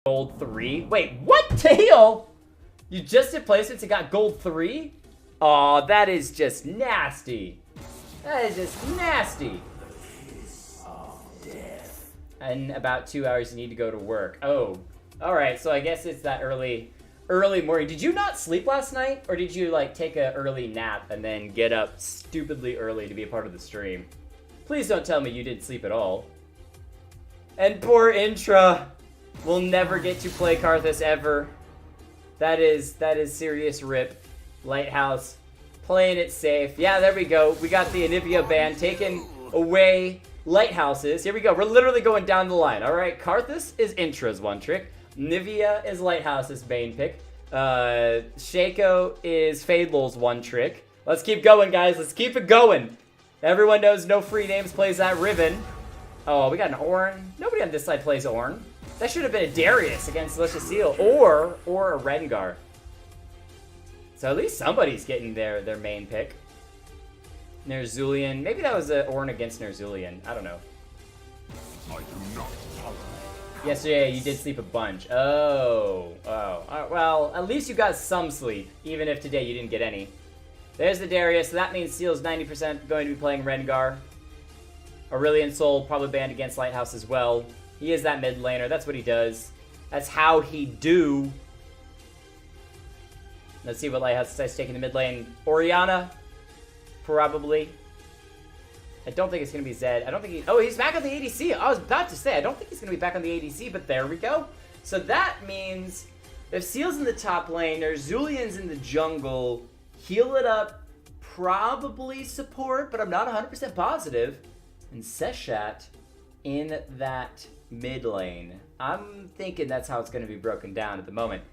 Gold 3. Wait, what? Tail? You just did placements and got gold 3? Aw, that is just nasty. That is just nasty. In about 2 hours, you need to go to work. Oh, all right. So I guess it's that early morning. Did you not sleep last night? Or did you, like, take an early nap and then get up stupidly early to be a part of the stream? Please don't tell me you didn't sleep at all. And poor Intra will never get to play Karthus ever. That is serious rip. Lighthouse playing it safe. Yeah, there we go. We got the Anivia ban taken away. Lighthouses. Here we go. We're literally going down the line. All right, Karthus is Intra's one trick. Nivea is Lighthouse's main pick. Shaco is Fadel's one trick. Let's keep going, guys. Let's keep it going. Everyone knows no free names plays that Riven. Oh, we got an Ornn. Nobody on this side plays Ornn. That should have been a Darius against Delicious Seal or a Rengar. So at least somebody's getting their main pick. Nerzulian. Maybe that was an Ornn against Nerzulian. I don't know. Yesterday you did sleep a bunch. Oh. Well, at least you got some sleep, even if today you didn't get any. There's the Darius. So that means Seal's 90% going to be playing Rengar. Aurelion Sol probably banned against Lighthouse as well. He is that mid laner. That's what he does. That's how he do. Let's see what Lighthouse decides taking the mid lane. Orianna, probably. I don't think it's going to be Zed. I don't think he... Oh, he's back on the ADC. I was about to say, I don't think he's going to be back on the ADC, but there we go. So that means if Seal's in the top lane, Nerzulian's in the jungle, heal it up, probably support, but I'm not 100% positive. And Seshat in that mid lane. I'm thinking that's how it's going to be broken down at the moment.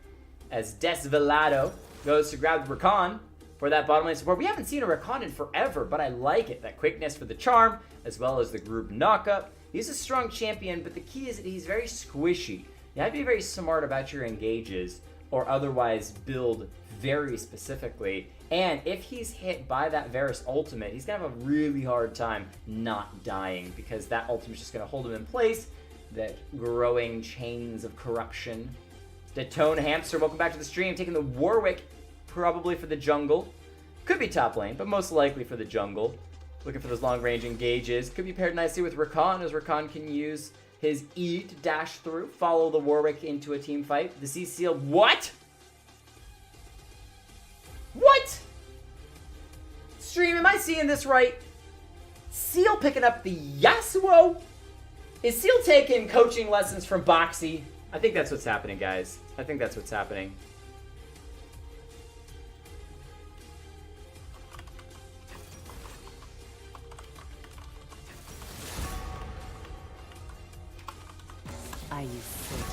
As Desvelado goes to grab the Rakan for that bottom lane support. We haven't seen a Rakan in forever, but I like it. That quickness for the charm, as well as the group knockup. He's a strong champion, but the key is that he's very squishy. You have to be very smart about your engages, or otherwise build very specifically. And if he's hit by that Varus ultimate, he's going to have a really hard time not dying, because that ultimate is just going to hold him in place. That growing chains of corruption. The Tone Hamster, welcome back to the stream. Taking the Warwick, probably for the jungle. Could be top lane, but most likely for the jungle. Looking for those long-range engages. Could be paired nicely with Rakan, as Rakan can use his E to dash through. Follow the Warwick into a team fight. The C Seal, what? What? Stream, am I seeing this right? Seal picking up the Yasuo? Is Seal taking coaching lessons from Boxy? I think that's what's happening, guys. I think that's what's happening.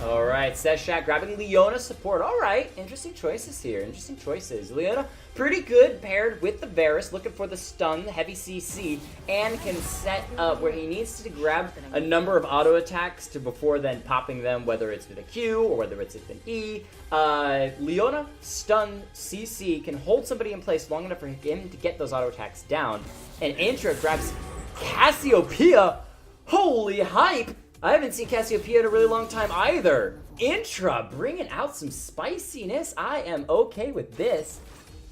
All right, Seshat grabbing Leona support. All right, interesting choices here. Interesting choices. Leona, pretty good paired with the Varus, looking for the stun, the heavy CC, and can set up where he needs to grab a number of auto attacks to before then popping them, whether it's with a Q or whether it's with an E. Leona, stun, CC, can hold somebody in place long enough for him to get those auto attacks down. And Intra grabs Cassiopeia. Holy hype! I haven't seen Cassiopeia in a really long time either. Intra bringing out some spiciness. I am okay with this.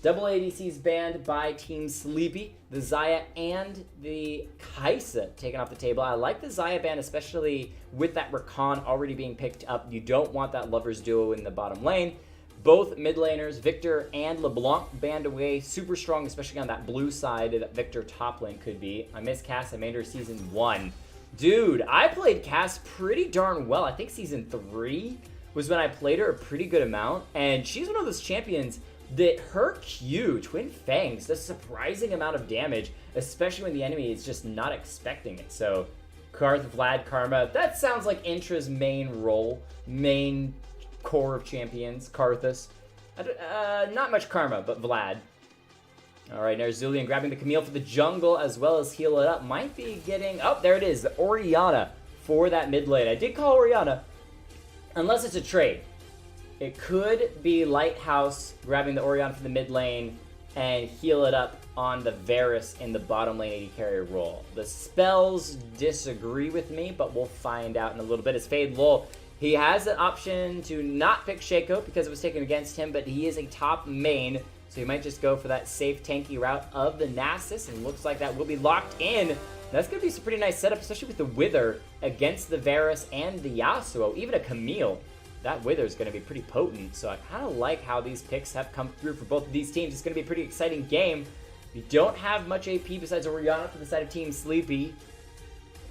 Double ADCs banned by Team Sleepy. The Xayah and the Kai'Sa taken off the table. I like the Xayah ban, especially with that Rakan already being picked up. You don't want that lovers duo in the bottom lane. Both mid laners, Victor and LeBlanc, banned away. Super strong, especially on that blue side that Victor top lane could be. I miss Cass. I made her season 1. Dude, I played Cass pretty darn well. I think season 3 was when I played her a pretty good amount. And she's one of those champions that her Q, Twin Fangs, does a surprising amount of damage, especially when the enemy is just not expecting it. So, Karth, Vlad, Karma, that sounds like Intra's main role, main core of champions, Karthus. Not much Karma, but Vlad. All right, Nerzulian grabbing the Camille for the jungle as well as heal it up. Might be getting... Oh, there it is. The Orianna for that mid lane. I did call Orianna, unless it's a trade. It could be Lighthouse grabbing the Orianna for the mid lane and heal it up on the Varus in the bottom lane AD carry role. The spells disagree with me, but we'll find out in a little bit. As Fade Lol He has an option to not pick Shaco because it was taken against him, but he is a top main, so he might just go for that safe tanky route of the Nasus, and looks like that will be locked in. That's going to be some pretty nice setup, especially with the Wither against the Varus and the Yasuo, even a Camille. That Wither is going to be pretty potent, so I kind of like how these picks have come through for both of these teams. It's going to be a pretty exciting game. We don't have much AP besides Orianna for the side of Team Sleepy.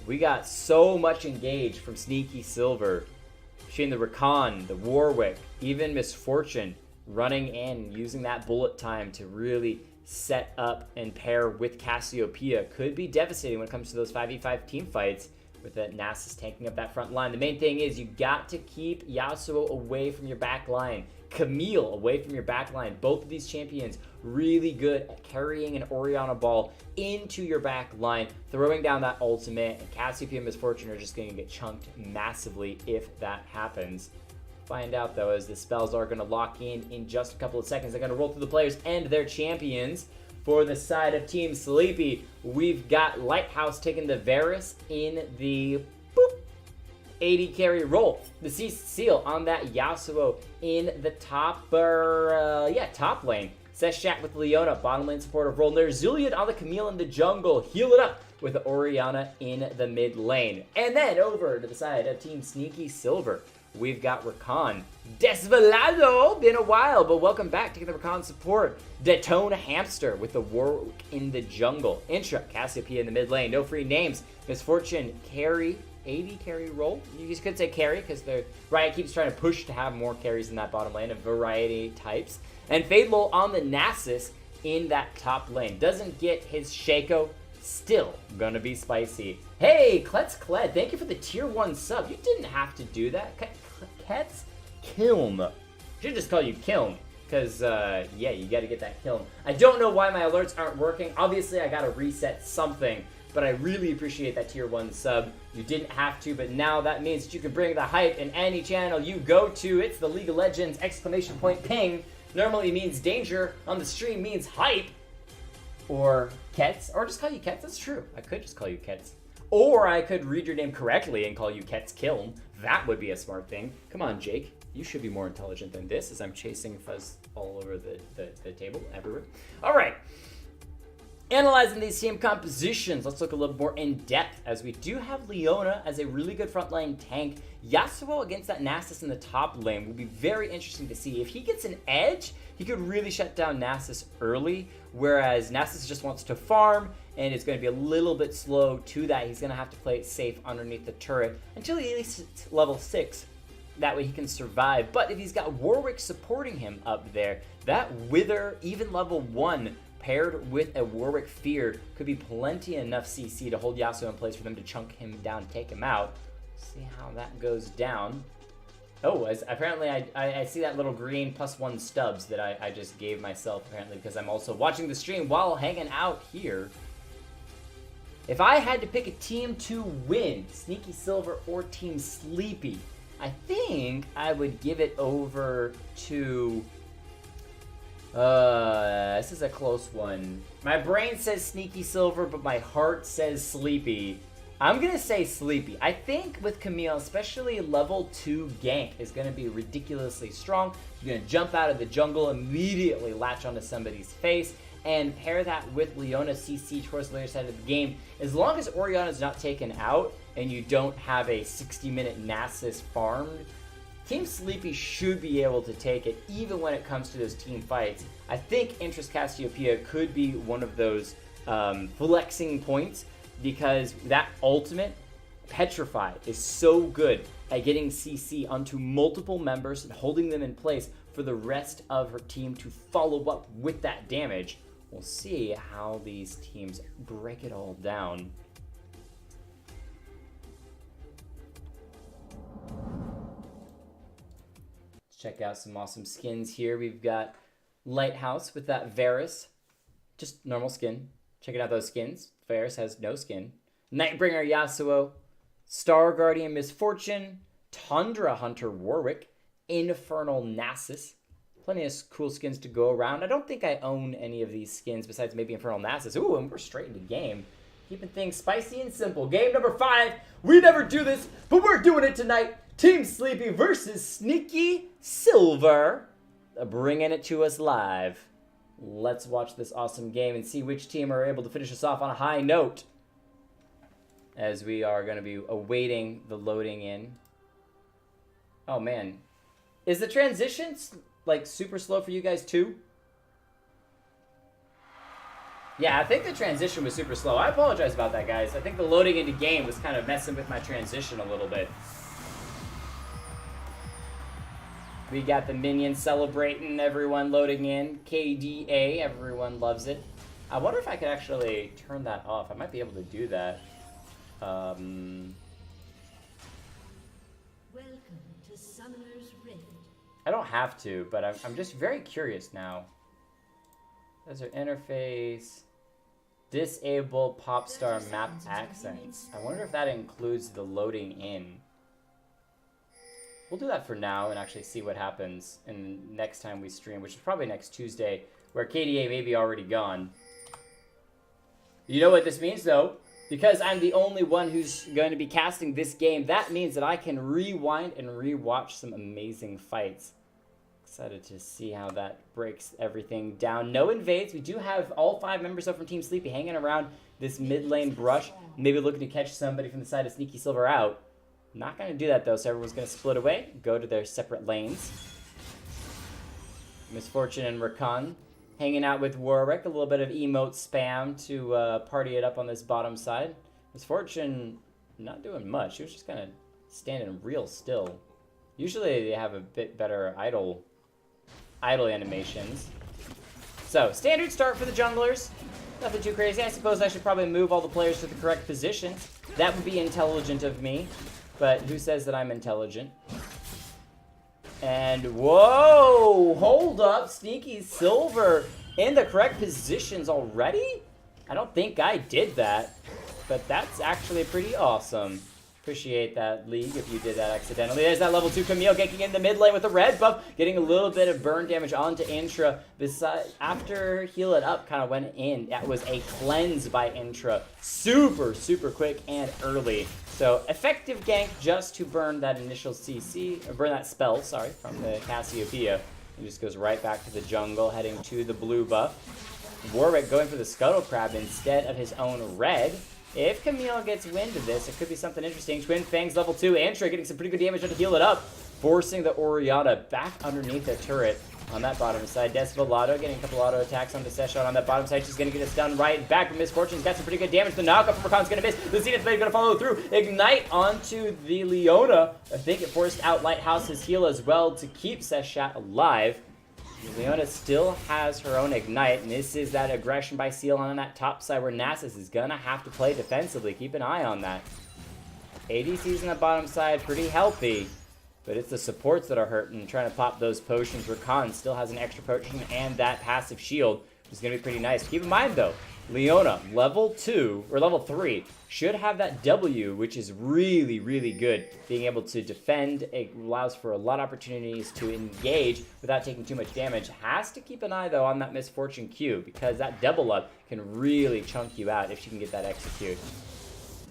We got so much engaged from SneakySilver. Shane the Rakan, the Warwick, even Misfortune running in, using that bullet time to really set up and pair with Cassiopeia. Could be devastating when it comes to those 5v5 team fights with that Nasus tanking up that front line. The main thing is you got to keep Yasuo away from your back line. Camille away from your back line. Both of these champions really good at carrying an Orianna ball into your back line, throwing down that ultimate, and Cassiopeia and Misfortune are just going to get chunked massively if that happens. Find out though as the spells are going to lock in just a couple of seconds. They're going to roll through the players and their champions. For the side of Team Sleepy, we've got Lighthouse taking the Varus in the 80 carry roll. The seal on that Yasuo in the top lane. Seshat with Leona, bottom lane supportive role. There's Zulian on the Camille in the jungle. Heal it up with the Orianna in the mid lane. And then over to the side of Team SneakySilver, we've got Rakan. Desvelado, been a while, but welcome back to the Rakan support. Detona Hamster with the Warwick in the jungle. Intra, Cassiopeia in the mid lane. No free names. Misfortune, carry, 80 carry role. You could say carry because Riot keeps trying to push to have more carries in that bottom lane of variety types. And Fadelol on the Nasus in that top lane. Doesn't get his Shaco. Still gonna be spicy. Hey, Kletz Kled, thank you for the tier 1 sub. You didn't have to do that. Ketz Kilm. Should just call you Kilm. Because, yeah, you gotta get that Kilm. I don't know why my alerts aren't working. Obviously, I gotta reset something. But I really appreciate that tier 1 sub. You didn't have to, but now that means that you can bring the hype in any channel you go to. It's the League of Legends ! Ping. Normally means danger. On the stream means hype. Or Ketz. Or just call you Ketz. That's true. I could just call you Ketz. Or I could read your name correctly and call you Ketz Kilm. That would be a smart thing. Come on, Jake. You should be more intelligent than this as I'm chasing fuzz all over the table, everywhere. All right. Analyzing these team compositions, let's look a little more in depth as we do have Leona as a really good frontline tank. Yasuo against that Nasus in the top lane will be very interesting to see. If he gets an edge, he could really shut down Nasus early, whereas Nasus just wants to farm and is going to be a little bit slow to that. He's going to have to play it safe underneath the turret until he at least hits level 6. That way he can survive. But if he's got Warwick supporting him up there, that Wither, even level 1, paired with a Warwick Fear could be plenty enough CC to hold Yasuo in place for them to chunk him down and take him out. See how that goes down. Oh, apparently I see that little green +1 stubs that I just gave myself, apparently, because I'm also watching the stream while hanging out here. If I had to pick a team to win, SneakySilver or Team Sleepy, I think I would give it over to... this is a close one. My brain says SneakySilver, but my heart says Sleepy. I'm gonna say Sleepy. I think with Camille, especially level 2 gank is gonna be ridiculously strong. You're gonna jump out of the jungle, immediately latch onto somebody's face, and pair that with Leona CC towards the later side of the game. As long as Orianna's not taken out, and you don't have a 60-minute Nasus farmed, Team Sleepy should be able to take it, even when it comes to those team fights. I think Interest Cassiopeia could be one of those flexing points, because that ultimate, Petrify, is so good at getting CC onto multiple members and holding them in place for the rest of her team to follow up with that damage. We'll see how these teams break it all down. Check out some awesome skins here. We've got Lighthouse with that Varus. Just normal skin. Checking out those skins. Varus has no skin. Nightbringer Yasuo. Star Guardian Misfortune. Tundra Hunter Warwick. Infernal Nasus. Plenty of cool skins to go around. I don't think I own any of these skins besides maybe Infernal Nasus. Ooh, and we're straight into game. Keeping things spicy and simple. Game number 5. We never do this, but we're doing it tonight. Team Sleepy versus SneakySilver. Bringing it to us live. Let's watch this awesome game and see which team are able to finish us off on a high note. As we are going to be awaiting the loading in. Oh man. Is the transition like super slow for you guys too? Yeah, I think the transition was super slow. I apologize about that, guys. I think the loading into game was kind of messing with my transition a little bit. We got the minions celebrating, everyone loading in. KDA, everyone loves it. I wonder if I could actually turn that off. I might be able to do that. Welcome to Summoner's Rift. I don't have to, but I'm just very curious now. There's our interface. Disable Popstar map accents. I wonder if that includes the loading in. We'll do that for now and actually see what happens in next time we stream, which is probably next Tuesday, where KDA may be already gone. You know what this means, though? Because I'm the only one who's going to be casting this game, that means that I can rewind and rewatch some amazing fights. Excited to see how that breaks everything down. No invades. We do have all 5 members up from Team Sleepy hanging around this mid lane brush, maybe looking to catch somebody from the side of SneakySilver out. Not going to do that, though, so everyone's going to split away, go to their separate lanes. Misfortune and Rakan hanging out with Warwick. A little bit of emote spam to party it up on this bottom side. Misfortune not doing much. She was just kind of standing real still. Usually they have a bit better idle animations. So, standard start for the junglers. Nothing too crazy. I suppose I should probably move all the players to the correct positions. That would be intelligent of me. But who says that I'm intelligent? And whoa! Hold up! SneakySilver in the correct positions already? I don't think I did that. But that's actually pretty awesome. Appreciate that, League, if you did that accidentally. There's that level 2 Camille getting in the mid lane with the red buff, getting a little bit of burn damage onto Intra. After Heal It Up kind of went in, that was a cleanse by Intra. Super, super quick and early. So, effective gank just to burn that initial CC, or burn that spell, sorry, from the Cassiopeia. He just goes right back to the jungle, heading to the blue buff. Warwick going for the Scuttle Crab instead of his own red. If Camille gets wind of this, it could be something interesting. Twin Fangs level 2. Antra getting some pretty good damage to Heal It Up, forcing the Orianna back underneath the turret on that bottom side. Desvelado getting a couple auto attacks on the Session on that bottom side. She's going to get us done right back. Misfortune's got some pretty good damage. The knockup from Rakan's going to miss. The Zenith Blade going to follow through. Ignite onto the Leona. I think it forced out Lighthouse's heal as well to keep Seshat alive. Leona still has her own Ignite, and this is that aggression by Seal on that top side where Nasus is going to have to play defensively. Keep an eye on that. ADC's on the bottom side, pretty healthy, but it's the supports that are hurting, trying to pop those potions. Rakan still has an extra potion and that passive shield, which is going to be pretty nice. Keep in mind, though, Leona, level 2, or level 3, should have that W, which is really, really good. Being able to defend, it allows for a lot of opportunities to engage without taking too much damage. Has to keep an eye, though, on that Misfortune Q, because that double up can really chunk you out if she can get that execute.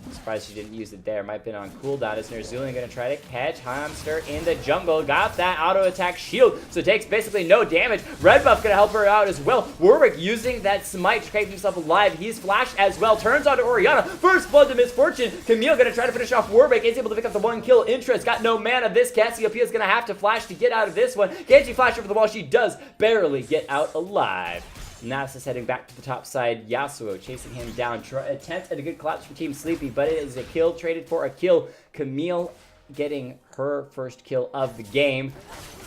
I'm surprised she didn't use it there. Might have been on cooldown. Is Nerzulian going to try to catch Hamster in the jungle? Got that auto attack shield, so takes basically no damage. Red buff going to help her out as well. Warwick using that smite to keep himself alive. He's flashed as well. Turns onto Orianna. First blood to Misfortune. Camille going to try to finish off Warwick. Is able to pick up the 1 kill. Intra's got no mana. This Cassiopeia is going to have to flash to get out of this one. Can she flash over the wall? She does barely get out alive. Nasus heading back to the top side. Yasuo chasing him down. Attempt at a good collapse from Team Sleepy, but it is a kill traded for a kill. Camille getting her first kill of the game.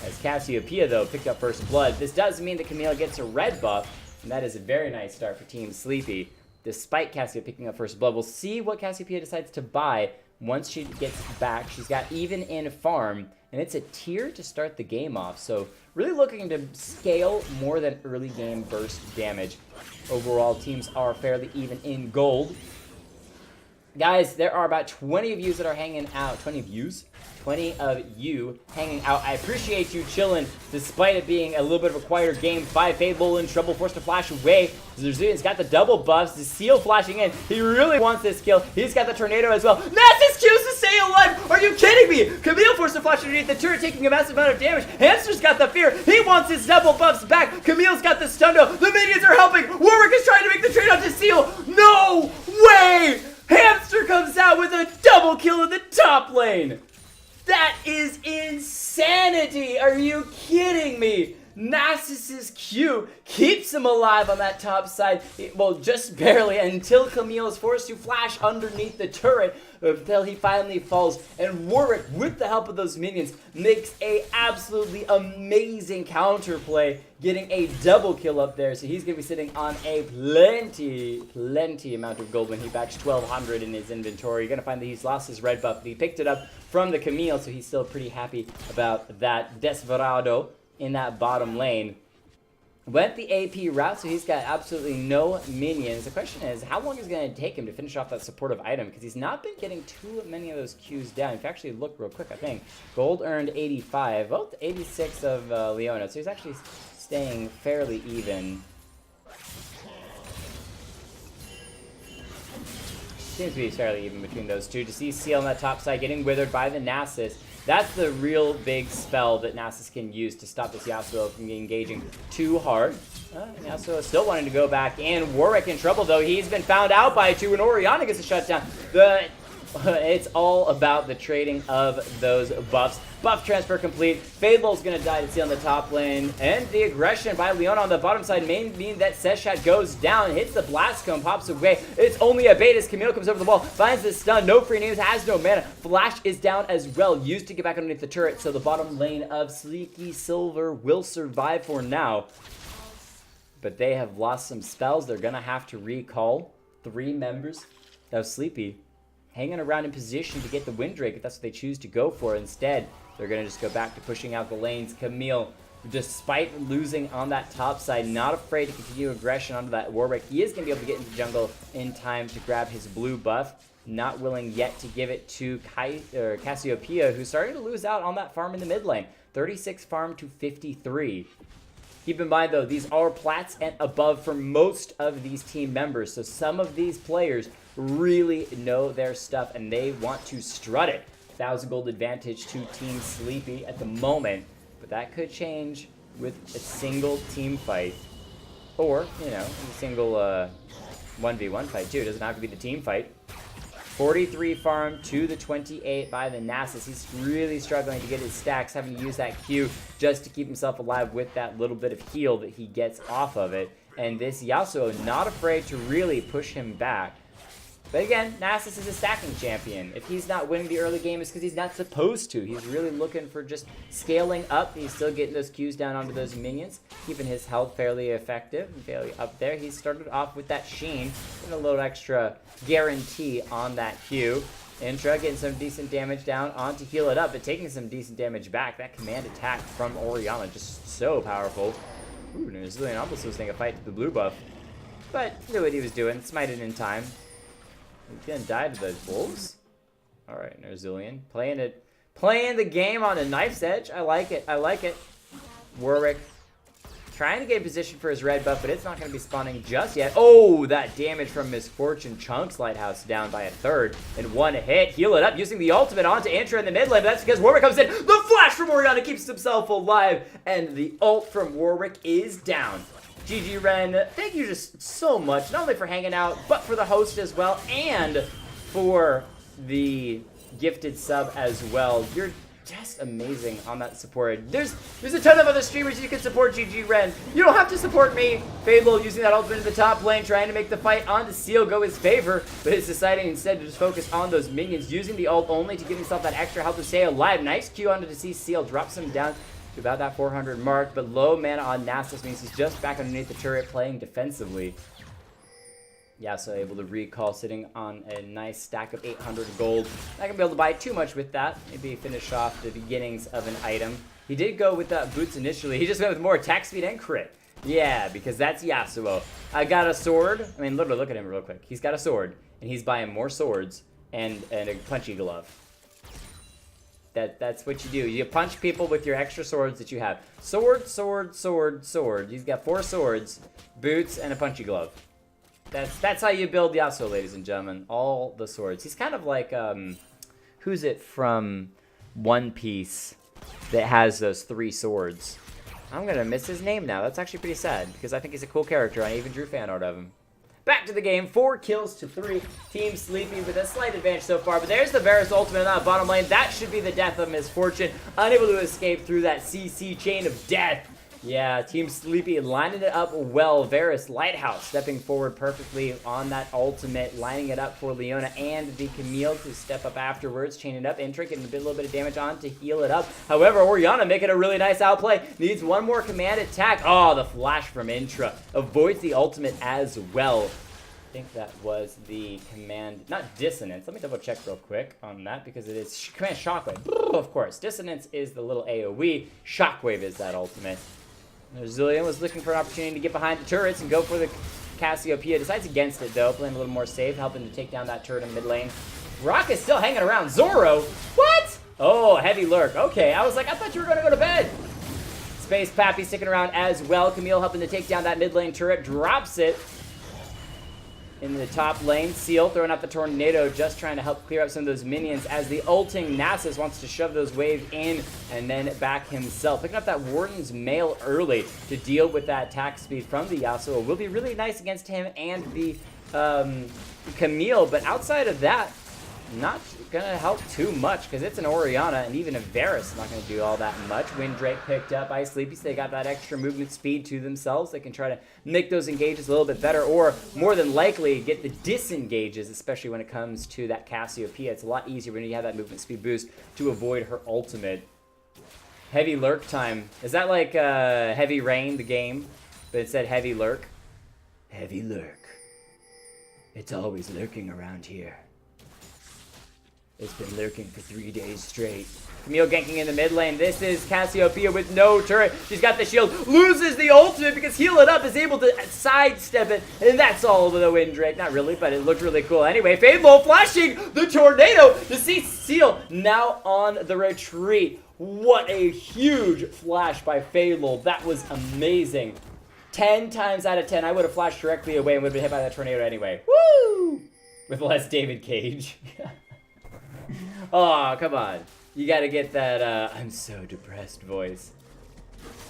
As Cassiopeia, though, picked up first blood. This does mean that Camille gets a red buff, and that is a very nice start for Team Sleepy. Despite Cassiopeia picking up first blood, we'll see what Cassiopeia decides to buy once she gets back. She's got even in farm, and it's a tier to start the game off. So really looking to scale more than early game burst damage. Overall, teams are fairly even in gold. Guys, there are about 20 of you that are hanging out. 20 of yous? 20 of you hanging out. I appreciate you chilling, despite it being a little bit of a quieter game. 5 Fable in trouble, forced to flash away. Zerzulian's got the double buffs. The Seal flashing in. He really wants this kill. He's got the tornado as well. Nasus Q's to stay alive. Are you kidding me? Camille forced to flash underneath the turret, taking a massive amount of damage. Hamster's got the fear. He wants his double buffs back. Camille's got the stundo. The minions are helping. Warwick is trying to make the trade onto Seal. No way! Hamster comes out with a double kill in the top lane. That is insanity! Are you kidding me? Nasus's Q keeps him alive on that top side. Well, just barely, until Camille is forced to flash underneath the turret until he finally falls. And Warwick, with the help of those minions, makes a absolutely amazing counterplay, getting a double kill up there. So he's going to be sitting on a plenty amount of gold when he backs 1,200 in his inventory. You're going to find that he's lost his red buff, but he picked it up from the Camille, so he's still pretty happy about that. Desperado in that bottom lane went the AP route, so he's got absolutely no minions. The question is, how long is it going to take him to finish off that supportive item? Because he's not been getting too many of those Qs down. If you actually look real quick, I think gold earned 85, well, 86 of Leona, so he's actually staying fairly even. Seems to be fairly even between those two. To see Seal on that top side getting withered by the Nasus. That's the real big spell that Nasus can use to stop this Yasuo from engaging too hard. Yasuo is still wanting to go back in. Warwick in trouble, though. He's been found out by 2, and Orianna gets a shutdown. It's all about the trading of those buffs. Buff transfer complete. Fable's going to die to Seal on the top lane. And the aggression by Leona on the bottom side may mean that Seshat goes down, hits the blast cone, pops away. It's only a bait as Camille comes over the wall, finds the stun. No free names, has no mana. Flash is down as well, used to get back underneath the turret. So the bottom lane of SneakySilver will survive for now. But they have lost some spells. They're going to have to recall 3 members of Sleepy, hanging around in position to get the Windrake if that's what they choose to go for. Instead, they're going to just go back to pushing out the lanes. Camille, despite losing on that top side, not afraid to continue aggression onto that Warwick. He is going to be able to get into jungle in time to grab his blue buff. Not willing yet to give it to Cassiopeia, who's starting to lose out on that farm in the mid lane. 36 farm to 53. Keep in mind, though, these are plats and above for most of these team members. So some of these players really know their stuff, and they want to strut it. 1,000 gold advantage to Team Sleepy at the moment, but that could change with a single team fight, or, you know, a single 1v1 fight too. It doesn't have to be the team fight. 43 farm to the 28 by the Nasus. He's really struggling to get his stacks, having to use that Q just to keep himself alive with that little bit of heal that he gets off of it. And this Yasuo not afraid to really push him back. But again, Nasus is a stacking champion. If he's not winning the early game, it's because he's not supposed to. He's really looking for just scaling up. He's still getting those Qs down onto those minions, keeping his health fairly effective and fairly up there. He started off with that Sheen and a little extra guarantee on that Q. Intra getting some decent damage down on to heal it up, but taking some decent damage back. That command attack from Orianna, just so powerful. Ooh, Zillion almost losing a fight to the blue buff, but knew what he was doing, smited in time. He's gonna die to the wolves. All right, Nerzillion playing the game on a knife's edge. I like it. I like it. Warwick trying to get in position for his red buff, but it's not going to be spawning just yet. Oh, that damage from Misfortune. Chunks Lighthouse down by a third in one hit. Heal it up using the ultimate onto Intra in the mid lane. But that's because Warwick comes in. The flash from Orianna keeps himself alive, and the ult from Warwick is down. GG Ren, thank you just so much, not only for hanging out, but for the host as well, and for the gifted sub as well. You're just amazing on that support. There's a ton of other streamers you can support, GG Ren. You don't have to support me. Fable using that ultimate in the top lane, trying to make the fight onto Seal go his favor, but is deciding instead to just focus on those minions, using the ult only to give himself that extra help to stay alive. Nice Q onto to see Seal, drops him down to about that 400 mark, but low mana on Nasus means he's just back underneath the turret playing defensively. Yeah, so able to recall, sitting on a nice stack of 800 gold. Not gonna be able to buy too much with that. Maybe finish off the beginnings of an item. He did go with boots initially. He just went with more attack speed and crit. Yeah, because that's Yasuo. I got a sword. I mean, literally, look at him real quick. He's got a sword, and he's buying more swords and a punchy glove. That's what you do. You punch people with your extra swords that you have. Sword, sword, sword, sword. He's got 4 swords, boots, and a punchy glove. That's how you build Yasuo, ladies and gentlemen. All the swords. He's kind of like, who's it from One Piece that has those 3 swords? I'm gonna miss his name now. That's actually pretty sad because I think he's a cool character. I even drew fan art of him. Back to the game, 4 kills to 3. Team Sleepy with a slight advantage so far, but there's the Varus ultimate on that bottom lane. That should be the death of misfortune. Unable to escape through that CC chain of death. Yeah, Team Sleepy lining it up well. Varus Lighthouse stepping forward perfectly on that ultimate, lining it up for Leona and the Camille to step up afterwards, chain it up. Intric getting a little bit of damage on to heal it up. However, Orianna making a really nice outplay. Needs one more command attack. Oh, the flash from Intra. Avoids the ultimate as well. I think that was the command, not dissonance. Let me double check real quick on that because it is command shockwave. Of course, dissonance is the little AoE. Shockwave is that ultimate. Zillion was looking for an opportunity to get behind the turrets and go for the Cassiopeia. Decides against it though, playing a little more safe, helping to take down that turret in mid lane. Rock is still hanging around. Zoro, what? Oh, heavy lurk. Okay, I was like, I thought you were gonna go to bed. Space Pappy sticking around as well. Camille helping to take down that mid lane turret, drops it. In the top lane, Seal throwing out the tornado, just trying to help clear up some of those minions as the ulting Nasus wants to shove those waves in and then back himself. Picking up that Warden's Mail early to deal with that attack speed from the Yasuo will be really nice against him and the Camille, but outside of that, not gonna help too much because it's an Orianna and even a Varus not gonna do all that much. Windrake picked up by Sleepy, so they got that extra movement speed to themselves. They can try to make those engages a little bit better or more than likely get the disengages, especially when it comes to that Cassiopeia. It's a lot easier when you have that movement speed boost to avoid her ultimate. Heavy lurk time. Is that like Heavy Rain, the game, but it said heavy lurk? Heavy lurk. It's always lurking around here. It's been lurking for 3 days straight. Camille ganking in the mid lane. This is Cassiopeia with no turret. She's got the shield. Loses the ultimate because Heal It Up is able to sidestep it. And that's all over the Windrake. Not really, but it looked really cool. Anyway, Fable flashing the tornado to see Seal now on the retreat. What a huge flash by Fable. That was amazing. 10 times out of 10, I would have flashed directly away and would have been hit by that tornado anyway. Woo! With less David Cage. Oh, come on. You gotta get that, I'm so depressed voice.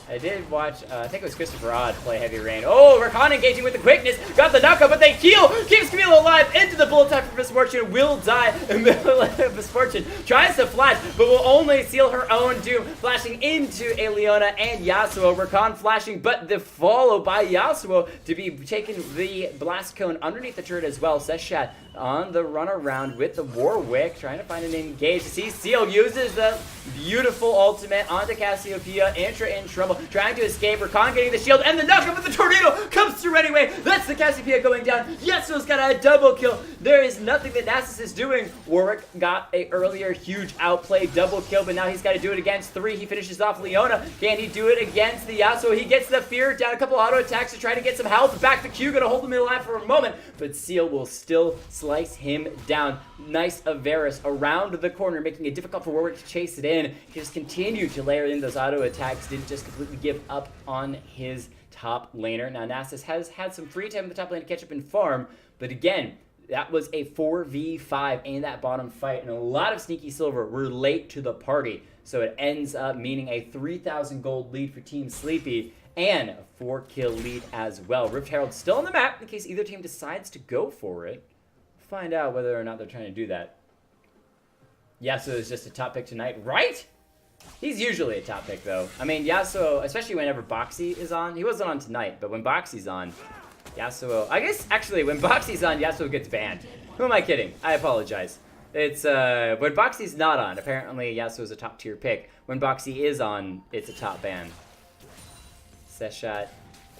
I did watch, I think it was Christopher Odd play Heavy Rain. Oh, Rakan engaging with the quickness. Got the knockup, but they heal. Keeps Camille alive into the bullet time for Misfortune. Will die in the middle of Misfortune. Tries to flash, but will only seal her own doom. Flashing into a Leona and Yasuo. Rakan flashing, but the follow by Yasuo to be taking the blast cone underneath the turret as well. Seshat on the run around with the Warwick, trying to find an engage. See, Seal uses the beautiful ultimate onto Cassiopeia. Intra in trouble, trying to escape. Rakan getting the shield, and the knockup with the tornado comes through anyway. That's the Cassiopeia going down. Yasuo's got a double kill. There is nothing that Nasus is doing. Warwick got a earlier huge outplay double kill, but now he's got to do it against 3. He finishes off Leona. Can he do it against the Yasuo? He gets the fear down, a couple auto attacks to try to get some health. Back to Q, gonna hold him alive for a moment, but Seal will still slice him down. Nice of Varus around the corner, making it difficult for Warwick to chase it in. He just continued to layer in those auto attacks, didn't just completely give up on his top laner. Now Nasus has had some free time in the top lane to catch up and farm, but again, that was a 4v5 in that bottom fight, and a lot of SneakySilver were late to the party, so it ends up meaning a 3,000 gold lead for Team Sleepy, and a 4-kill lead as well. Rift Herald still on the map in case either team decides to go for it. Find out whether or not they're trying to do that. Yasuo is just a top pick tonight, right? He's usually a top pick, though. I mean, Yasuo, especially whenever Boxy is on. He wasn't on tonight, but when Boxy's on, Yasuo... I guess, actually, when Boxy's on, Yasuo gets banned. Who am I kidding? I apologize. It's, when Boxy's not on, apparently Yasuo's a top-tier pick. When Boxy is on, it's a top ban. Seshat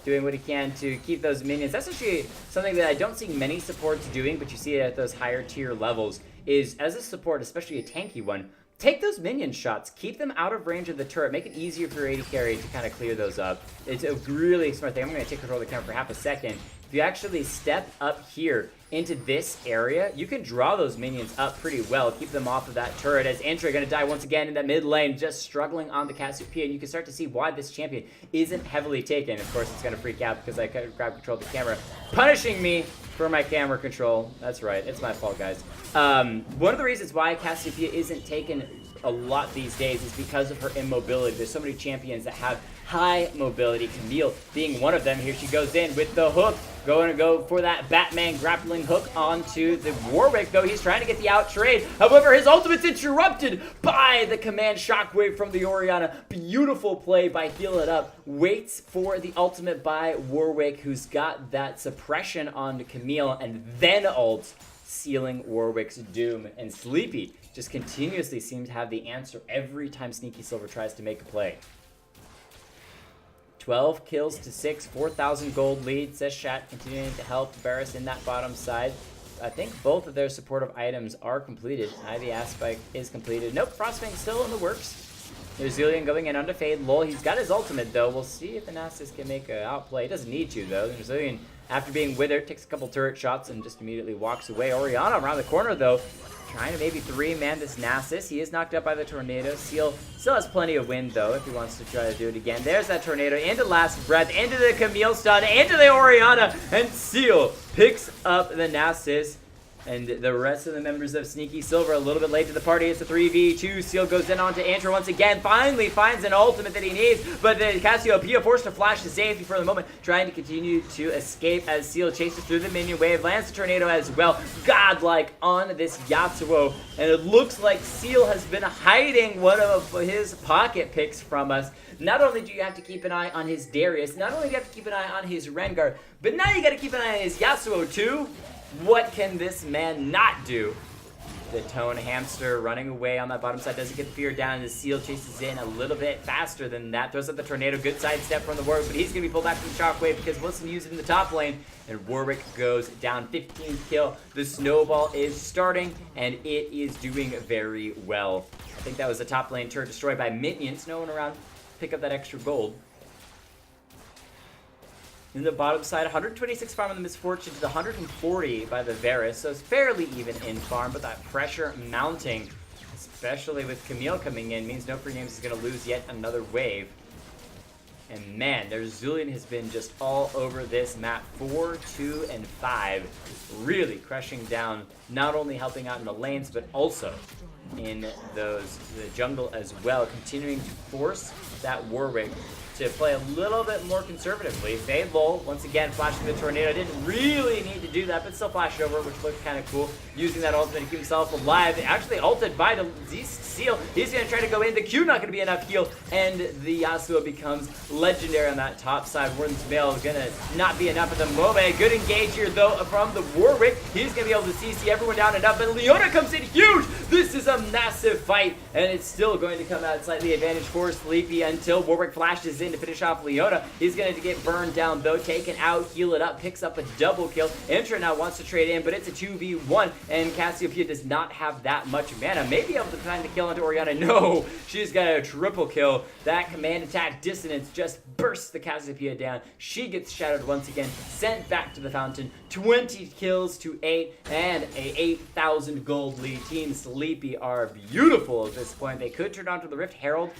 doing what he can to keep those minions. That's actually something that I don't see many supports doing, but you see it at those higher tier levels, is as a support, especially a tanky one, take those minion shots. Keep them out of range of the turret. Make it easier for your AD carry to kind of clear those up. It's a really smart thing. I'm going to take control of the camera for half a second. If you actually step up here into this area, you can draw those minions up pretty well. Keep them off of that turret as Entry going to die once again in that mid lane, just struggling on the Cassiopeia. And you can start to see why this champion isn't heavily taken. Of course, it's going to freak out because I grab control of the camera, punishing me for my camera control. That's right. It's my fault, guys. One of the reasons why Cassiopeia isn't taken a lot these days is because of her immobility. There's so many champions that have high mobility, Camille being one of them. Here she goes in with the hook, going to go for that Batman grappling hook onto the Warwick, though he's trying to get the out trade. However, his ultimate's interrupted by the command shockwave from the Orianna. Beautiful play by Heal It Up. Waits for the ultimate by Warwick, who's got that suppression on Camille, and then ults, sealing Warwick's doom. And Sleepy just continuously seems to have the answer every time SneakySilver tries to make a play. 12 kills to 6, 4,000 gold lead. Says Shat continuing to help Varus in that bottom side. I think both of their supportive items are completed. Ivy Aspike is completed. Nope, Frostfang still in the works. There's Zillion going in under Fade. Lol, he's got his ultimate though. We'll see if the Nasus can make an outplay. He doesn't need to though. There's Zillion, after being withered, takes a couple turret shots and just immediately walks away. Orianna around the corner though, trying to maybe 3-man this Nasus. He is knocked out by the tornado. Seal still has plenty of wind though if he wants to try to do it again. There's that tornado into Last Breath, into the Camille stun, into the Orianna, and Seal picks up the Nasus. And the rest of the members of SneakySilver a little bit late to the party. It's a 3v2. Seal goes in onto Antler once again. Finally finds an ultimate that he needs. But the Cassiopeia forced to flash to safety for the moment. Trying to continue to escape as Seal chases through the minion wave. Lands the tornado as well. Godlike on this Yasuo. And it looks like Seal has been hiding one of his pocket picks from us. Not only do you have to keep an eye on his Darius. Not only do you have to keep an eye on his Rengar. But now you got to keep an eye on his Yasuo too. What can this man not do? The Tone Hamster running away on that bottom side doesn't get the fear down, and the Seal chases in a little bit faster than that. Throws up the tornado, good sidestep from the Warwick, but he's going to be pulled back from the shockwave because Wilson used it in the top lane, and Warwick goes down. 15th kill. The snowball is starting, and it is doing very well. I think that was the top lane turret destroyed by minions. No one around to pick up that extra gold. In the bottom side, 126 farm on the Misfortune to the 140 by the Varus, so it's fairly even in farm, but that pressure mounting, especially with Camille coming in, means No Free Games is going to lose yet another wave. And man, their Zillion has been just all over this map. 4, 2, and 5, really crushing down, not only helping out in the lanes, but also in the jungle as well, continuing to force that Warwick to play a little bit more conservatively. Fade Lol, once again, flashing the tornado. Didn't really need to do that, but still flashed over, which looked kind of cool. Using that ultimate to keep himself alive. Actually ulted by the Seal. He's going to try to go in. The Q not going to be enough heal, and the Yasuo becomes legendary on that top side. Warden's Veil going to not be enough at the moment. Good engage here, though, from the Warwick. He's going to be able to CC everyone down enough, but Leona comes in huge. This is a massive fight, and it's still going to come out slightly advantage for Sleepy until Warwick flashes in to finish off Leona. He's going to get burned down, though. Taken out, Heal It Up, picks up a double kill. Entra now wants to trade in, but it's a 2v1, and Cassiopeia does not have that much mana. Maybe able to find the kill onto Orianna. No, she's got a triple kill. That command attack dissonance just bursts the Cassiopeia down. She gets shattered once again, sent back to the fountain. 20 kills to 8, and a 8,000 gold lead. Team Sleepy are beautiful at this point. They could turn onto the Rift Herald.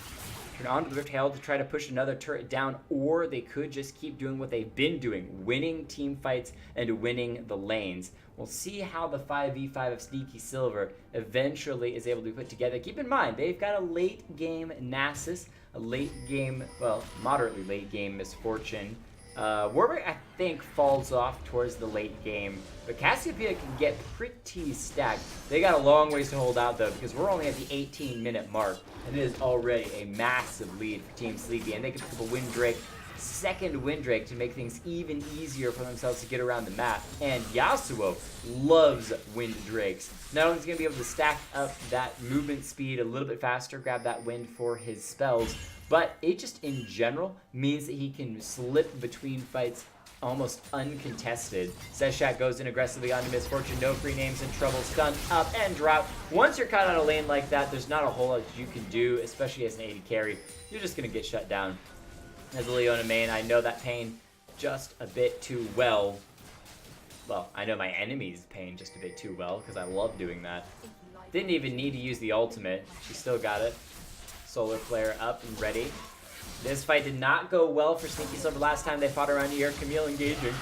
To try to push another turret down, or they could just keep doing what they've been doing, winning team fights and winning the lanes. We'll see how the 5v5 of SneakySilver eventually is able to be put together. Keep in mind, they've got a late game Nasus, a late game, well, moderately late game Misfortune. Warwick, I think, falls off towards the late game, but Cassiopeia can get pretty stacked. They got a long ways to hold out, though, because we're only at the 18-minute mark, and it is already a massive lead for Team Sleepy, and they can pick up a Windrake, second Windrake, to make things even easier for themselves to get around the map. And Yasuo loves Windrakes. Not only is he going to be able to stack up that movement speed a little bit faster, grab that wind for his spells, but it just in general means that he can slip between fights almost uncontested. Seshat goes in aggressively onto Misfortune. No free names in trouble. Stun up and drop. Once you're caught on a lane like that, there's not a whole lot you can do, especially as an AD carry. You're just going to get shut down. As a Leona main, I know that pain just a bit too well. Well, I know my enemy's pain just a bit too well, because I love doing that. Didn't even need to use the ultimate. She still got it. Solar Flare up and ready. This fight did not go well for SneakySilver last time they fought around here. Camille engaging.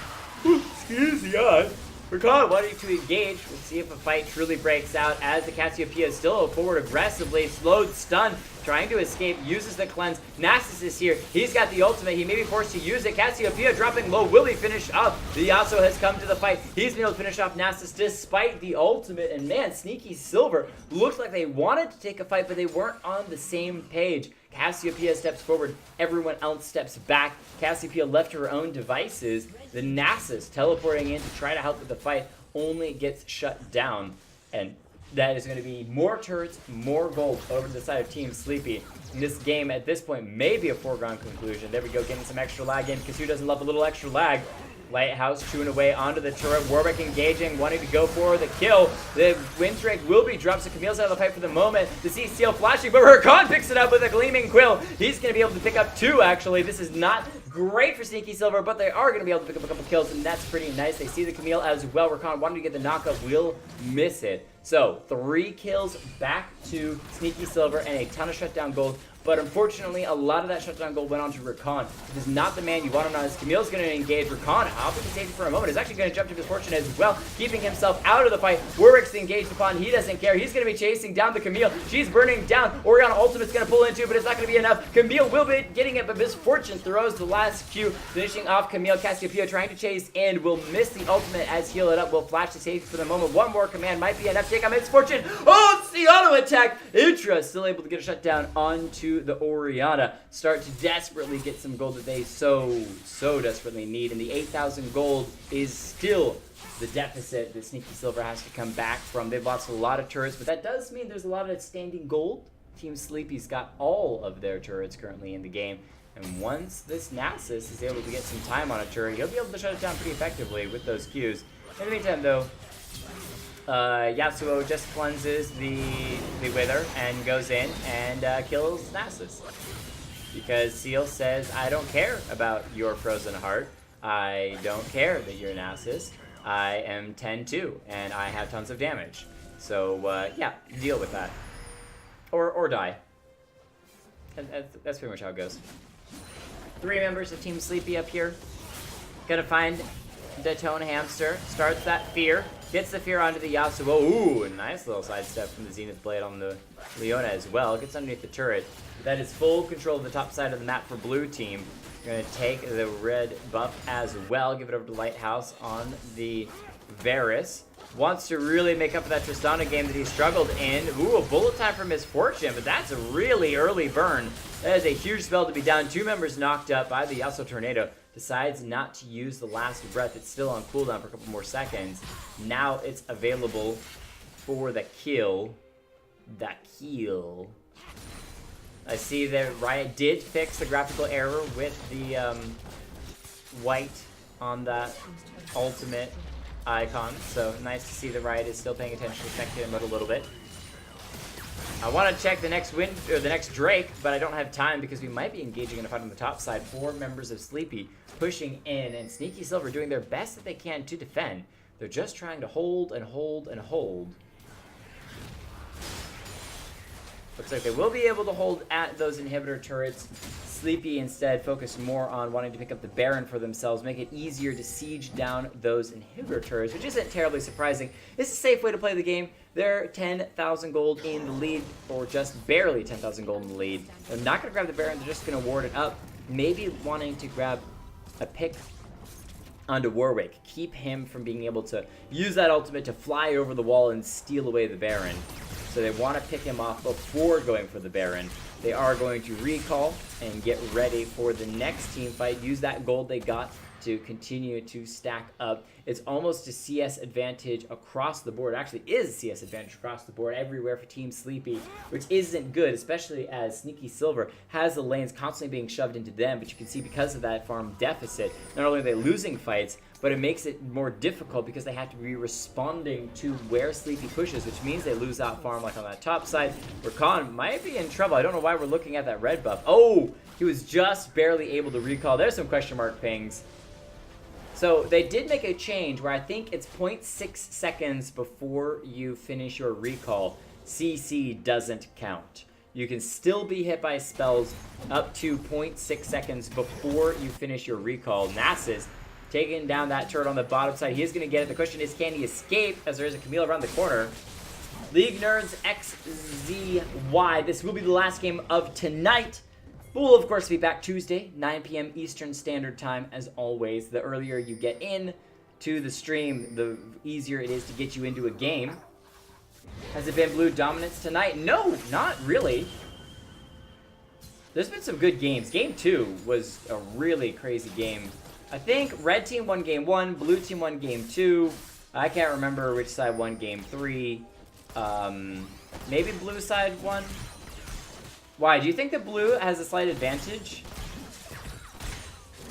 Excuse me, Rakan wanting to engage. We'll see if a fight truly breaks out as the Cassiopeia is still forward aggressively. Slowed, stun, trying to escape, uses the cleanse. Nasus is here. He's got the ultimate. He may be forced to use it. Cassiopeia dropping low. Will he finish off? The Yasuo has come to the fight. He's been able to finish off Nasus despite the ultimate. And man, SneakySilver looks like they wanted to take a fight, but they weren't on the same page. Cassiopeia steps forward, everyone else steps back. Cassiopeia left to her own devices. The Nasus teleporting in to try to help with the fight only gets shut down. And that is going to be more turrets, more gold over to the side of Team Sleepy. And this game at this point may be a foregone conclusion. There we go, getting some extra lag in because who doesn't love a little extra lag? Lighthouse chewing away onto the turret. Warwick engaging, wanting to go for the kill. The Windstrike will be dropped, so Camille's out of the fight for the moment. The CCL flashing, but Rakan picks it up with a Gleaming Quill. He's going to be able to pick up 2, actually. This is not great for SneakySilver, but they are going to be able to pick up a couple kills, and that's pretty nice. They see the Camille as well. Rakan wanting to get the knockup, will miss it. So, 3 kills back to SneakySilver and a ton of shutdown gold. But unfortunately, a lot of that shutdown gold went on to Rakan. It is not the man you want him on. As Camille's going to engage Rakan. I'll take the safety for a moment. Is actually going to jump to Misfortune as well, keeping himself out of the fight. Warwick's engaged upon. He doesn't care. He's going to be chasing down the Camille. She's burning down. Orion Ultimate's going to pull into, but it's not going to be enough. Camille will be getting it, but Misfortune throws the last Q, finishing off Camille. Cassiopeia trying to chase in. Will miss the ultimate as heal it up. Will flash the safety for the moment. One more command might be enough to take on Misfortune. Oh, it's the auto attack. Intra still able to get a shutdown onto the Oriana. Start to desperately get some gold that they so desperately need, and the 8,000 gold is still the deficit that SneakySilver has to come back from. They've lost a lot of turrets, but that does mean there's a lot of standing gold. Team Sleepy's got all of their turrets currently in the game, and once this Nasus is able to get some time on a turret, he'll be able to shut it down pretty effectively with those Qs. In the meantime, though, Yasuo just cleanses the Wither and goes in and kills Nasus. Because Seal says, I don't care about your frozen heart. I don't care that you're Nasus. I am 10-2 and I have tons of damage. So, yeah, deal with that. Or die. And that's pretty much how it goes. 3 members of Team Sleepy up here. Gonna find the Tone Hamster. Starts that fear. Gets the fear onto the Yasuo. Ooh, nice little sidestep from the Zenith Blade on the Leona as well. Gets underneath the turret. That is full control of the top side of the map for blue team. Going to take the red buff as well. Give it over to Lighthouse on the Varus. Wants to really make up for that Tristana game that he struggled in. Ooh, a bullet time for Misfortune, but that's a really early burn. That is a huge spell to be down. 2 members knocked up by the Yasuo Tornado. Decides not to use the last breath. It's still on cooldown for a couple more seconds. Now it's available for the kill. That kill. I see that Riot did fix the graphical error with the white on that ultimate icon. So nice to see the Riot is still paying attention to spectator mode a little bit. I want to check the next the next Drake, but I don't have time because we might be engaging in a fight on the top side. 4 members of Sleepy pushing in, and SneakySilver doing their best that they can to defend. They're just trying to hold and hold and hold. Looks like they will be able to hold at those inhibitor turrets. Sleepy instead focused more on wanting to pick up the Baron for themselves, make it easier to siege down those inhibitor turrets, which isn't terribly surprising. It's a safe way to play the game. They're 10,000 gold in the lead, or just barely 10,000 gold in the lead. They're not going to grab the Baron, they're just going to ward it up. Maybe wanting to grab a pick onto Warwick, keep him from being able to use that ultimate to fly over the wall and steal away the Baron. So they want to pick him off before going for the Baron. They are going to recall and get ready for the next team fight. Use that gold they got to continue to stack up. It's almost a CS advantage across the board. It actually is a CS advantage across the board everywhere for Team Sleepy, which isn't good, especially as SneakySilver has the lanes constantly being shoved into them. But you can see because of that farm deficit, not only are they losing fights, but it makes it more difficult because they have to be responding to where Sleepy pushes, which means they lose out farm like on that top side. Rakan might be in trouble. I don't know why we're looking at that red buff. Oh, he was just barely able to recall. There's some question mark pings. So they did make a change where I think it's 0.6 seconds before you finish your recall. CC doesn't count. You can still be hit by spells up to 0.6 seconds before you finish your recall. Nasus taking down that turret on the bottom side. He is going to get it. The question is, can he escape as there is a Camille around the corner? League Nerds XZY. This will be the last game of tonight. We'll, of course, be back Tuesday, 9 p.m. Eastern Standard Time, as always. The earlier you get in to the stream, the easier it is to get you into a game. Has it been blue dominance tonight? No, not really. There's been some good games. Game 2 was a really crazy game. I think red team won game 1, blue team won game 2. I can't remember which side won game 3. Maybe blue side won. Why? Do you think that blue has a slight advantage?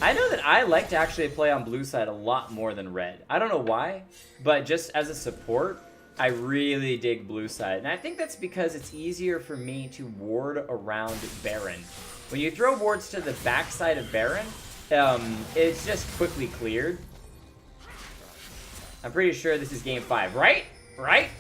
I know that I like to actually play on blue side a lot more than red. I don't know why, but just as a support, I really dig blue side. And I think that's because it's easier for me to ward around Baron. When you throw wards to the backside of Baron, it's just quickly cleared. I'm pretty sure this is game 5, right? Right?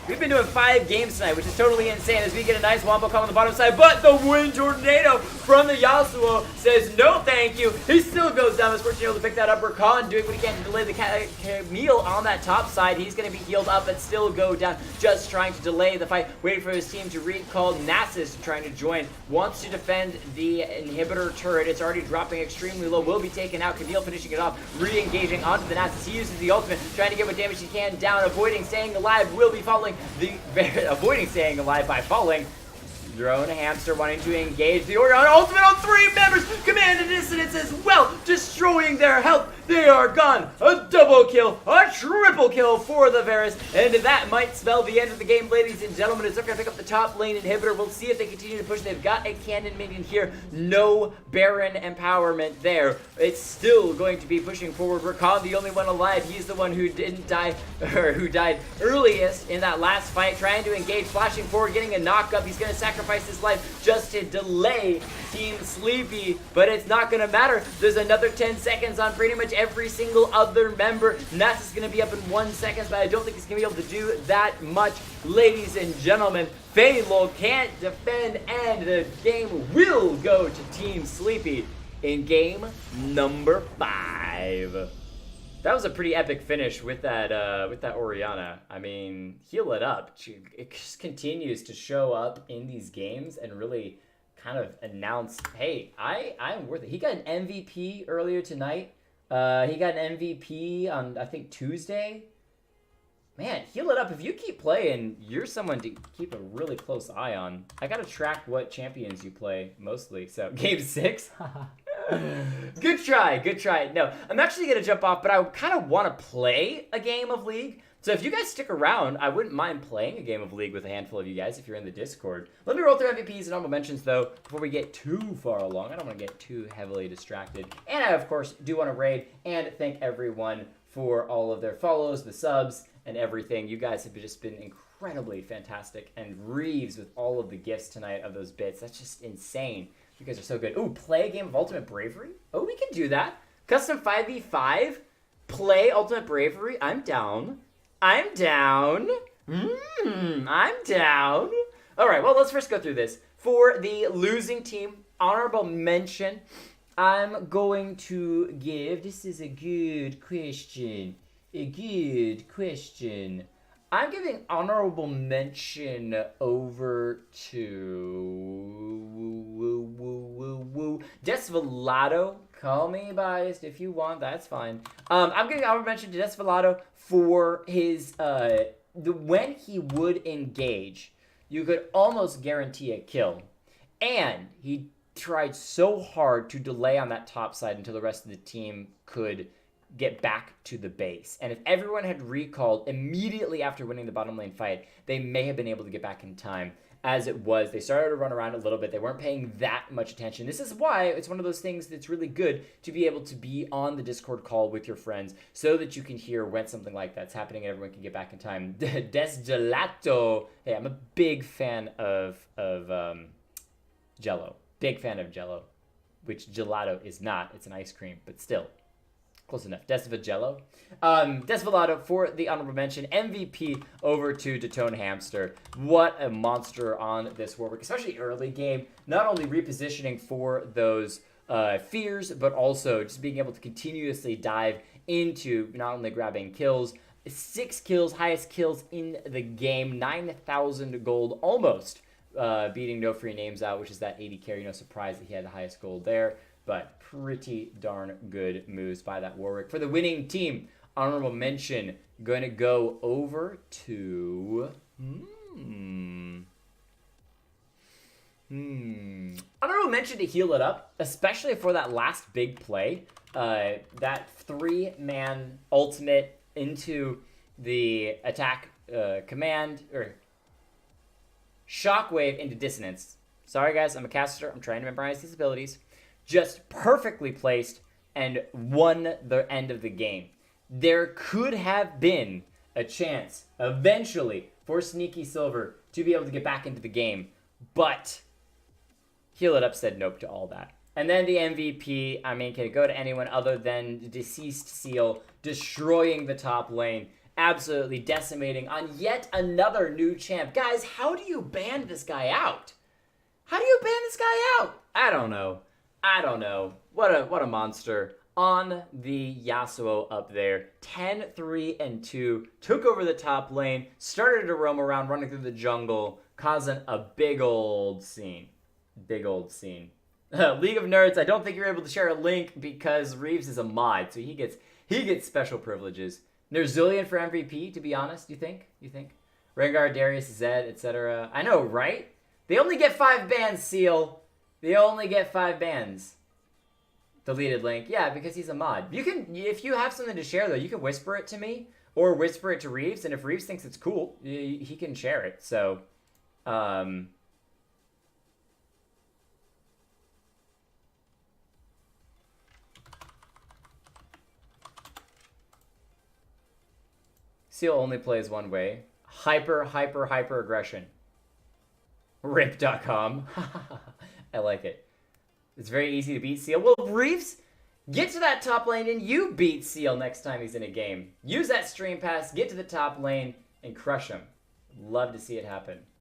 We've been doing 5 games tonight, which is totally insane as we get a nice wombo call on the bottom side, but the wind tornado from the Yasuo says no thank you. He still goes down. Is fortunate able to pick that up. Rakan doing what he can to delay the Camille on that top side. He's going to be healed up but still go down, just trying to delay the fight, waiting for his team to recall. Nasus trying to join, wants to defend the inhibitor turret. It's already dropping extremely low, will be taken out. Camille finishing it off, re-engaging onto the Nasus. He uses the ultimate, trying to get what damage he can down, avoiding staying alive, will be falling. Avoiding staying alive by falling. Drone Hamster wanting to engage the Orion ultimate on 3 members. Command and Dissonance as well, destroying their health. They are gone. A double kill, a triple kill for the Varus. And that might spell the end of the game, ladies and gentlemen. As they're going to pick up the top lane inhibitor. We'll see if they continue to push. They've got a cannon minion here. No Baron empowerment there. It's still going to be pushing forward. Rakan, the only one alive. He's the one who didn't die, or who died earliest in that last fight. Trying to engage, flashing forward, getting a knock up. He's going to sacrifice his life just to delay Team Sleepy, but it's not going to matter. There's another 10 seconds on pretty much every single other member. Nasus is going to be up in 1 second, but I don't think he's going to be able to do that much. Ladies and gentlemen, Faylol can't defend, and the game will go to Team Sleepy in game number 5. That was a pretty epic finish with that Orianna. I mean, heal it up. It just continues to show up in these games and really kind of announce, hey, I'm worth it. He got an MVP earlier tonight. He got an MVP on, I think, Tuesday. Man, heal it up. If you keep playing, you're someone to keep a really close eye on. I got to track what champions you play mostly. So, game 6. Good try, good try. No, I'm actually going to jump off, but I kind of want to play a game of League. So if you guys stick around, I wouldn't mind playing a game of League with a handful of you guys if you're in the Discord. Let me roll through MVPs and honorable mentions, though, before we get too far along. I don't want to get too heavily distracted. And I, of course, do want to raid and thank everyone for all of their follows, the subs, and everything. You guys have just been incredibly fantastic. And Reeves with all of the gifts tonight of those bits. That's just insane. You guys are so good. Ooh, play a game of Ultimate Bravery? Oh, we can do that. Custom 5v5? Play Ultimate Bravery? I'm down. I'm down. I'm down. All right, well, let's first go through this. For the losing team, honorable mention, I'm going to give, this is a good question. A good question. I'm giving honorable mention over to Desvelado. Call me biased if you want, that's fine. I'm giving honorable mention to Desvelado for his when he would engage. you could almost guarantee a kill. And he tried so hard to delay on that top side until the rest of the team could get back to the base. And if everyone had recalled immediately after winning the bottom lane fight, they may have been able to get back in time. As it was, they started to run around a little bit. They weren't paying that much attention. This is why it's one of those things that's really good to be able to be on the Discord call with your friends so that you can hear when something like that's happening and everyone can get back in time. Desgelato. Hey, I'm a big fan of Jello. Big fan of Jello, which gelato is not. It's an ice cream, but still. Close enough. Desvelato. Desvelato for the honorable mention. MVP over to Detone Hamster. What a monster on this Warwick, especially early game. Not only repositioning for those fears, but also just being able to continuously dive into not only grabbing kills, 6 kills, highest kills in the game, 9,000 gold almost. Beating No Free Names out, which is that 80 carry. No surprise that he had the highest gold there. But pretty darn good moves by that Warwick. For the winning team, honorable mention, going to go over to... Honorable mention to heal it up, especially for that last big play. That 3-man ultimate into the attack command, or shockwave into dissonance. Sorry guys, I'm a caster. I'm trying to memorize these abilities. Just perfectly placed and won the end of the game. There could have been a chance eventually for SneakySilver to be able to get back into the game, but Heal It Up said nope to all that. And then the MVP, I mean, can it go to anyone other than Deceased Seal destroying the top lane, absolutely decimating on yet another new champ. Guys, how do you ban this guy out? How do you ban this guy out? I don't know. What a monster. On the Yasuo up there, 10-3-2, took over the top lane, started to roam around, running through the jungle, causing a big old scene. League of Nerds, I don't think you're able to share a link because Reeves is a mod, so he gets special privileges. Nerzullian for MVP, to be honest, you think? Rengar, Darius, Zed, etc. I know, right? They only get 5 bans, Seal. They only get 5 bans. Deleted link. Yeah, because he's a mod. You can, if you have something to share, though, you can whisper it to me or whisper it to Reeves, and if Reeves thinks it's cool, he can share it. So, Seal only plays one way. Hyper aggression. Rip.com. I like it. It's very easy to beat Seal. Well, Reeves, get to that top lane and you beat Seal next time he's in a game. Use that stream pass, get to the top lane, and crush him. Love to see it happen.